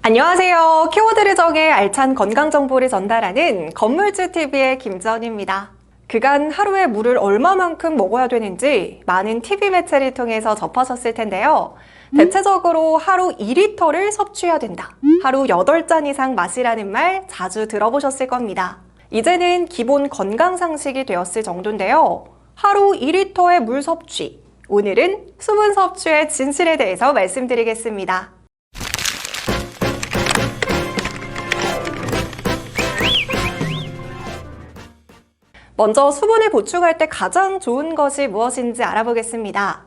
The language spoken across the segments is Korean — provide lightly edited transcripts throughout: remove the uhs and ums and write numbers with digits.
안녕하세요. 키워드를 정해 알찬 건강 정보를 전달하는 건물주TV의 김전입니다. 그간 하루에 물을 얼마만큼 먹어야 되는지 많은 TV 매체를 통해서 접하셨을 텐데요. 대체적으로 하루 2리터를 섭취해야 된다. 하루 8잔 이상 마시라는 말 자주 들어보셨을 겁니다. 이제는 기본 건강 상식이 되었을 정도인데요. 하루 2리터의 물 섭취. 오늘은 수분 섭취의 진실에 대해서 말씀드리겠습니다. 먼저 수분을 보충할 때 가장 좋은 것이 무엇인지 알아보겠습니다.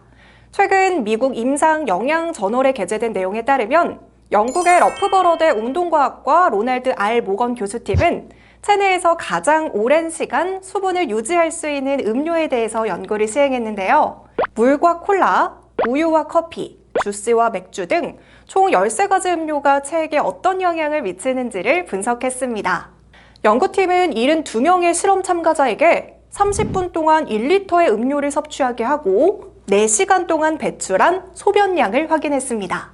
최근 미국 임상 영양 저널에 게재된 내용에 따르면 영국의 러프버러드 운동과학과 로날드 R. 모건 교수팀은 체내에서 가장 오랜 시간 수분을 유지할 수 있는 음료에 대해서 연구를 시행했는데요. 물과 콜라, 우유와 커피, 주스와 맥주 등 총 13가지 음료가 체액에 어떤 영향을 미치는지를 분석했습니다. 연구팀은 72명의 실험 참가자에게 30분 동안 1리터의 음료를 섭취하게 하고 4시간 동안 배출한 소변량을 확인했습니다.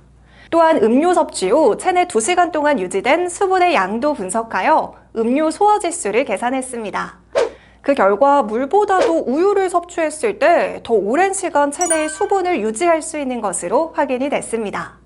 또한 음료 섭취 후 체내 2시간 동안 유지된 수분의 양도 분석하여 음료 소화지수를 계산했습니다. 그 결과 물보다도 우유를 섭취했을 때 더 오랜 시간 체내의 수분을 유지할 수 있는 것으로 확인이 됐습니다.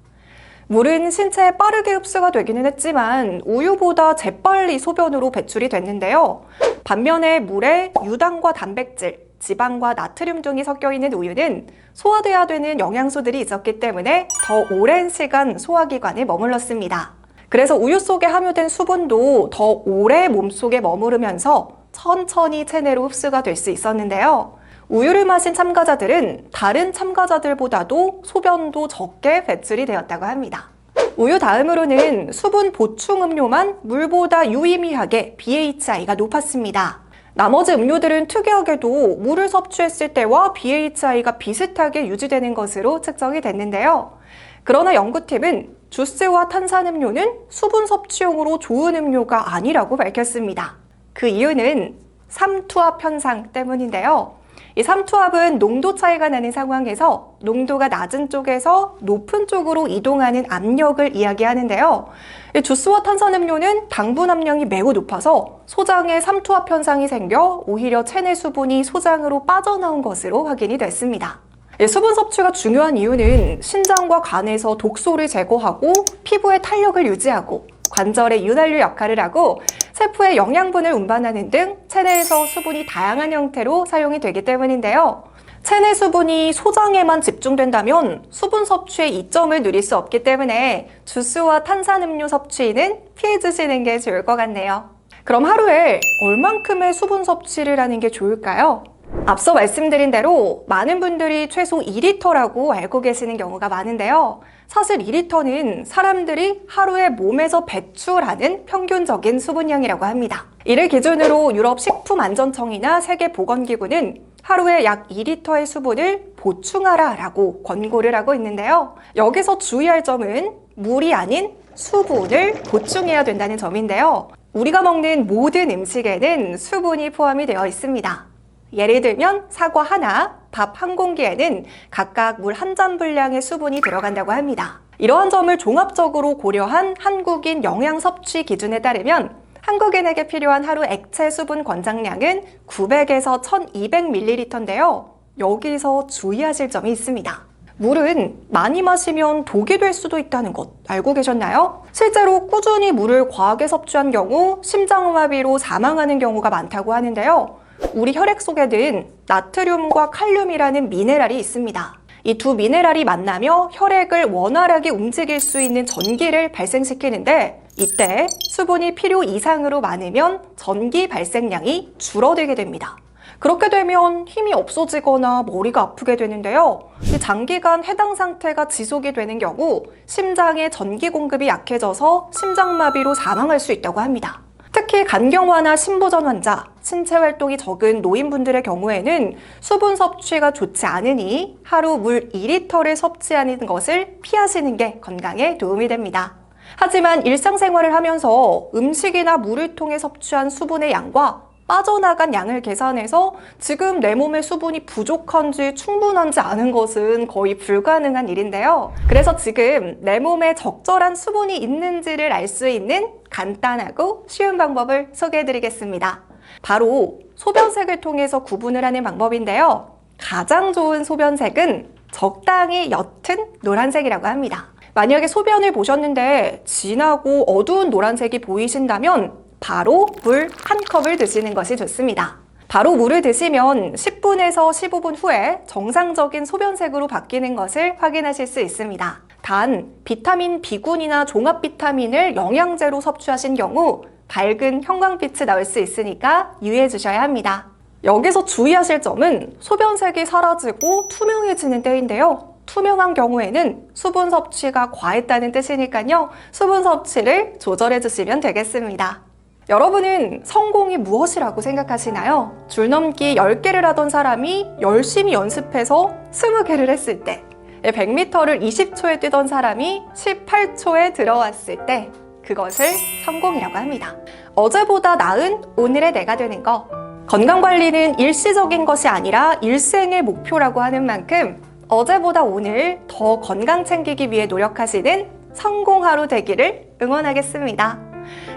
물은 신체에 빠르게 흡수가 되기는 했지만 우유보다 재빨리 소변으로 배출이 됐는데요. 반면에 물에 유당과 단백질, 지방과 나트륨 등이 섞여 있는 우유는 소화돼야 되는 영양소들이 있었기 때문에 더 오랜 시간 소화기관에 머물렀습니다. 그래서 우유 속에 함유된 수분도 더 오래 몸속에 머무르면서 천천히 체내로 흡수가 될 수 있었는데요. 우유를 마신 참가자들은 다른 참가자들보다도 소변도 적게 배출이 되었다고 합니다. 우유 다음으로는 수분 보충 음료만 물보다 유의미하게 BHI가 높았습니다. 나머지 음료들은 특이하게도 물을 섭취했을 때와 BHI가 비슷하게 유지되는 것으로 측정이 됐는데요. 그러나 연구팀은 주스와 탄산음료는 수분 섭취용으로 좋은 음료가 아니라고 밝혔습니다. 그 이유는 삼투압 현상 때문인데요. 이 삼투압은 농도 차이가 나는 상황에서 농도가 낮은 쪽에서 높은 쪽으로 이동하는 압력을 이야기하는데요. 이 주스와 탄산음료는 당분 함량이 매우 높아서 소장에 삼투압 현상이 생겨 오히려 체내 수분이 소장으로 빠져나온 것으로 확인이 됐습니다. 수분 섭취가 중요한 이유는 신장과 간에서 독소를 제거하고 피부의 탄력을 유지하고 관절의 윤활유 역할을 하고 세포에 영양분을 운반하는 등 체내에서 수분이 다양한 형태로 사용이 되기 때문인데요. 체내 수분이 소장에만 집중된다면 수분 섭취의 이점을 누릴 수 없기 때문에 주스와 탄산음료 섭취는 피해주시는 게 좋을 것 같네요. 그럼 하루에 얼만큼의 수분 섭취를 하는 게 좋을까요? 앞서 말씀드린 대로 많은 분들이 최소 2리터라고 알고 계시는 경우가 많은데요. 사실 2리터는 사람들이 하루에 몸에서 배출하는 평균적인 수분량이라고 합니다. 이를 기준으로 유럽 식품안전청이나 세계보건기구는 하루에 약 2리터의 수분을 보충하라라고 권고를 하고 있는데요. 여기서 주의할 점은 물이 아닌 수분을 보충해야 된다는 점인데요. 우리가 먹는 모든 음식에는 수분이 포함이 되어 있습니다. 예를 들면 사과 하나, 밥 한 공기에는 각각 물 한 잔 분량의 수분이 들어간다고 합니다. 이러한 점을 종합적으로 고려한 한국인 영양 섭취 기준에 따르면 한국인에게 필요한 하루 액체 수분 권장량은 900에서 1200ml인데요. 여기서 주의하실 점이 있습니다. 물은 많이 마시면 독이 될 수도 있다는 것 알고 계셨나요? 실제로 꾸준히 물을 과하게 섭취한 경우 심장마비로 사망하는 경우가 많다고 하는데요. 우리 혈액 속에는 나트륨과 칼륨이라는 미네랄이 있습니다. 이 두 미네랄이 만나며 혈액을 원활하게 움직일 수 있는 전기를 발생시키는데 이때 수분이 필요 이상으로 많으면 전기 발생량이 줄어들게 됩니다. 그렇게 되면 힘이 없어지거나 머리가 아프게 되는데요. 장기간 해당 상태가 지속이 되는 경우 심장의 전기 공급이 약해져서 심장마비로 사망할 수 있다고 합니다. 특히 간경화나 심부전 환자, 신체 활동이 적은 노인분들의 경우에는 수분 섭취가 좋지 않으니 하루 물 2리터를 섭취하는 것을 피하시는 게 건강에 도움이 됩니다. 하지만 일상생활을 하면서 음식이나 물을 통해 섭취한 수분의 양과 빠져나간 양을 계산해서 지금 내 몸의 수분이 부족한지 충분한지 아는 것은 거의 불가능한 일인데요. 그래서 지금 내 몸에 적절한 수분이 있는지를 알 수 있는 간단하고 쉬운 방법을 소개해드리겠습니다. 바로 소변색을 통해서 구분을 하는 방법인데요. 가장 좋은 소변색은 적당히 옅은 노란색이라고 합니다. 만약에 소변을 보셨는데 진하고 어두운 노란색이 보이신다면 바로 물 한 컵을 드시는 것이 좋습니다. 바로 물을 드시면 10분에서 15분 후에 정상적인 소변색으로 바뀌는 것을 확인하실 수 있습니다. 단, 비타민 B군이나 종합 비타민을 영양제로 섭취하신 경우 밝은 형광빛이 나올 수 있으니까 유의해 주셔야 합니다. 여기서 주의하실 점은 소변색이 사라지고 투명해지는 때인데요. 투명한 경우에는 수분 섭취가 과했다는 뜻이니까요. 수분 섭취를 조절해 주시면 되겠습니다. 여러분은 성공이 무엇이라고 생각하시나요? 줄넘기 10개를 하던 사람이 열심히 연습해서 20개를 했을 때, 100m를 20초에 뛰던 사람이 18초에 들어왔을 때, 그것을 성공이라고 합니다. 어제보다 나은 오늘의 내가 되는 거. 건강관리는 일시적인 것이 아니라 일생의 목표라고 하는 만큼 어제보다 오늘 더 건강 챙기기 위해 노력하시는 성공 하루 되기를 응원하겠습니다.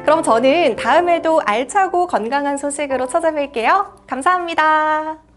그럼 저는 다음에도 알차고 건강한 소식으로 찾아뵐게요. 감사합니다.